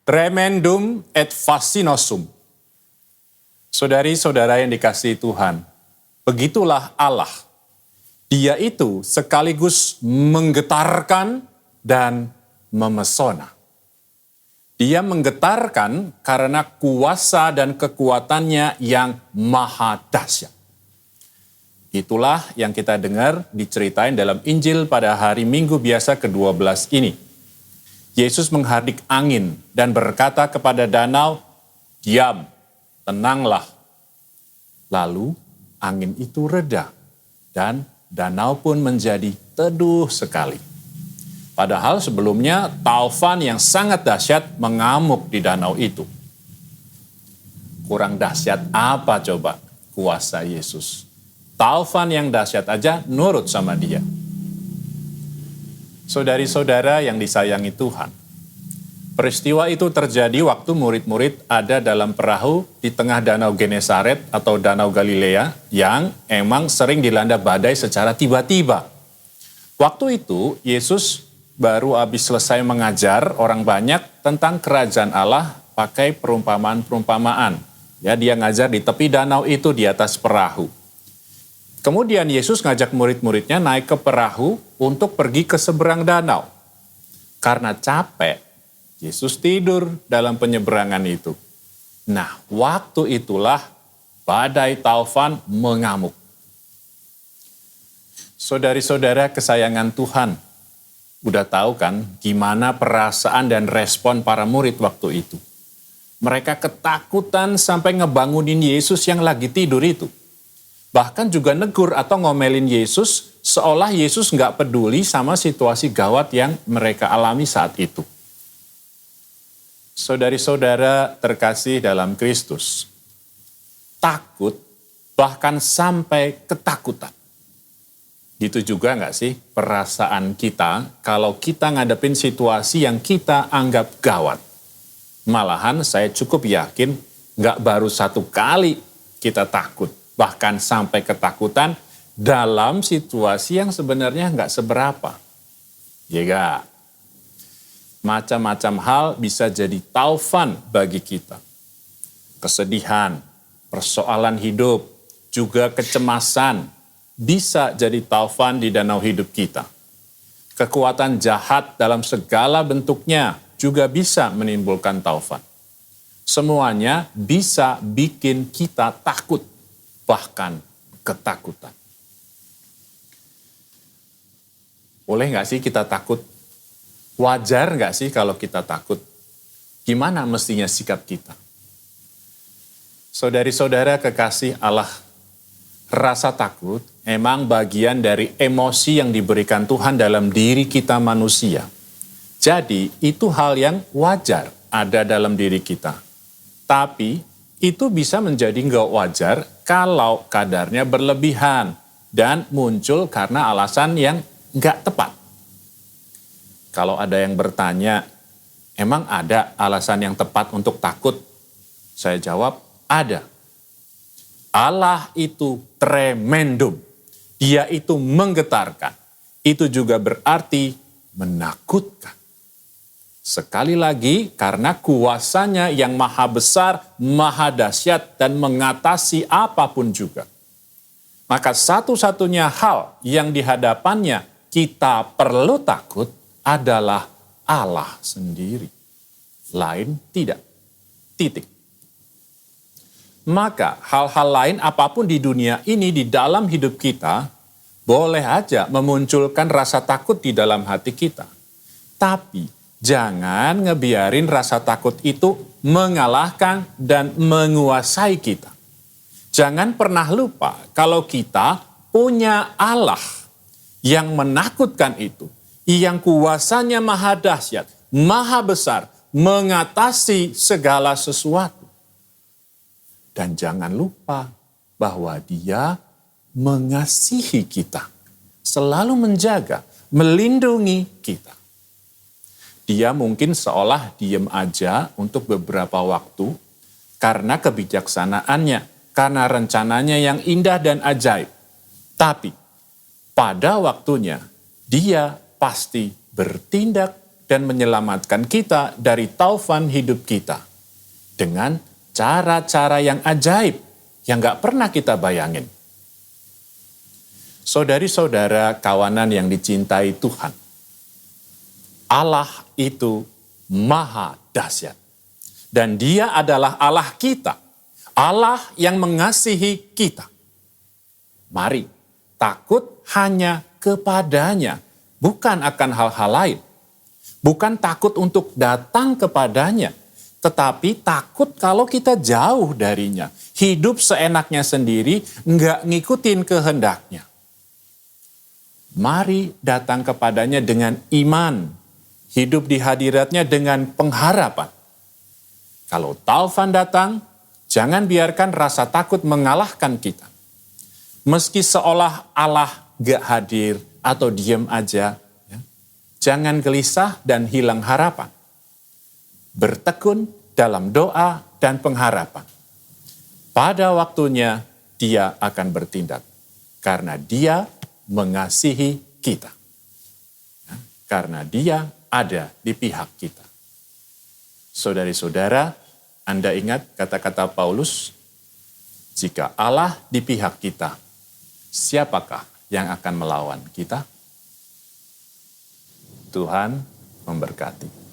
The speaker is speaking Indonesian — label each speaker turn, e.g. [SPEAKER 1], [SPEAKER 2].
[SPEAKER 1] Tremendum et fascinosum. Saudari-saudara yang dikasihi Tuhan, begitulah Allah. Dia itu sekaligus menggetarkan dan memesona. Dia menggetarkan karena kuasa dan kekuatannya yang maha dahsyat. Itulah yang kita dengar diceritain dalam Injil pada hari Minggu biasa ke-12 ini. Yesus menghardik angin dan berkata kepada danau, "Diam, tenanglah." Lalu angin itu reda dan danau pun menjadi teduh sekali. Padahal sebelumnya taufan yang sangat dahsyat mengamuk di danau itu. Kurang dahsyat apa coba kuasa Yesus? Taufan yang dahsyat aja nurut sama dia. Saudari-saudara yang disayangi Tuhan, peristiwa itu terjadi waktu murid-murid ada dalam perahu di tengah danau Genesaret atau danau Galilea yang emang sering dilanda badai secara tiba-tiba. Waktu itu Yesus baru habis selesai mengajar orang banyak tentang kerajaan Allah pakai perumpamaan-perumpamaan. Ya, dia ngajar di tepi danau itu di atas perahu. Kemudian Yesus ngajak murid-muridnya naik ke perahu untuk pergi ke seberang danau. Karena capek, Yesus tidur dalam penyeberangan itu. Nah, waktu itulah badai taufan mengamuk. Saudari-saudara kesayangan Tuhan, udah tahu kan gimana perasaan dan respon para murid waktu itu. Mereka ketakutan sampai ngebangunin Yesus yang lagi tidur itu. Bahkan juga negur atau ngomelin Yesus seolah Yesus nggak peduli sama situasi gawat yang mereka alami saat itu. Saudari-saudara terkasih dalam Kristus, takut bahkan sampai ketakutan. Gitu juga nggak sih perasaan kita kalau kita ngadepin situasi yang kita anggap gawat. Malahan saya cukup yakin nggak baru satu kali kita takut, bahkan sampai ketakutan dalam situasi yang sebenarnya nggak seberapa. Ya nggak? Macam-macam hal bisa jadi taufan bagi kita. Kesedihan, persoalan hidup, juga kecemasan, bisa jadi taufan di danau hidup kita. Kekuatan jahat dalam segala bentuknya juga bisa menimbulkan taufan. Semuanya bisa bikin kita takut, bahkan ketakutan. Boleh nggak sih kita takut? Wajar nggak sih kalau kita takut? Gimana mestinya sikap kita? Saudari-saudara kekasih Allah, rasa takut emang bagian dari emosi yang diberikan Tuhan dalam diri kita manusia. Jadi itu hal yang wajar ada dalam diri kita. Tapi itu bisa menjadi nggak wajar kalau kadarnya berlebihan dan muncul karena alasan yang nggak tepat. Kalau ada yang bertanya, emang ada alasan yang tepat untuk takut? Saya jawab, ada. Allah itu tremendum. Dia itu menggetarkan. Itu juga berarti menakutkan. Sekali lagi, karena kuasanya yang maha besar, maha dahsyat, dan mengatasi apapun juga. Maka satu-satunya hal yang di hadapannya kita perlu takut adalah Allah sendiri. Lain tidak. Titik. Maka hal-hal lain apapun di dunia ini, di dalam hidup kita, boleh aja memunculkan rasa takut di dalam hati kita. Tapi jangan ngebiarin rasa takut itu mengalahkan dan menguasai kita. Jangan pernah lupa kalau kita punya Allah yang menakutkan itu, yang kuasanya maha dahsyat, maha besar, mengatasi segala sesuatu. Dan jangan lupa bahwa Dia mengasihi kita, selalu menjaga, melindungi kita. Dia mungkin seolah diem aja untuk beberapa waktu karena kebijaksanaannya, karena rencananya yang indah dan ajaib. Tapi pada waktunya Dia pasti bertindak dan menyelamatkan kita dari taufan hidup kita dengan cara-cara yang ajaib yang gak pernah kita bayangin. Saudari-saudara kawanan yang dicintai Tuhan, Allah itu maha dahsyat. Dan Dia adalah Allah kita, Allah yang mengasihi kita. Mari takut hanya kepadanya, bukan akan hal-hal lain. Bukan takut untuk datang kepadanya, tetapi takut kalau kita jauh darinya. Hidup seenaknya sendiri, nggak ngikutin kehendaknya. Mari datang kepadanya dengan iman. Hidup di hadiratnya dengan pengharapan. Kalau taufan datang, jangan biarkan rasa takut mengalahkan kita. Meski seolah Allah gak hadir atau diam aja, ya, jangan gelisah dan hilang harapan. Bertekun dalam doa dan pengharapan. Pada waktunya Dia akan bertindak. Karena Dia mengasihi kita. Ya, karena Dia ada di pihak kita. Saudari-saudara, Anda ingat kata-kata Paulus? Jika Allah di pihak kita, siapakah yang akan melawan kita? Tuhan memberkati.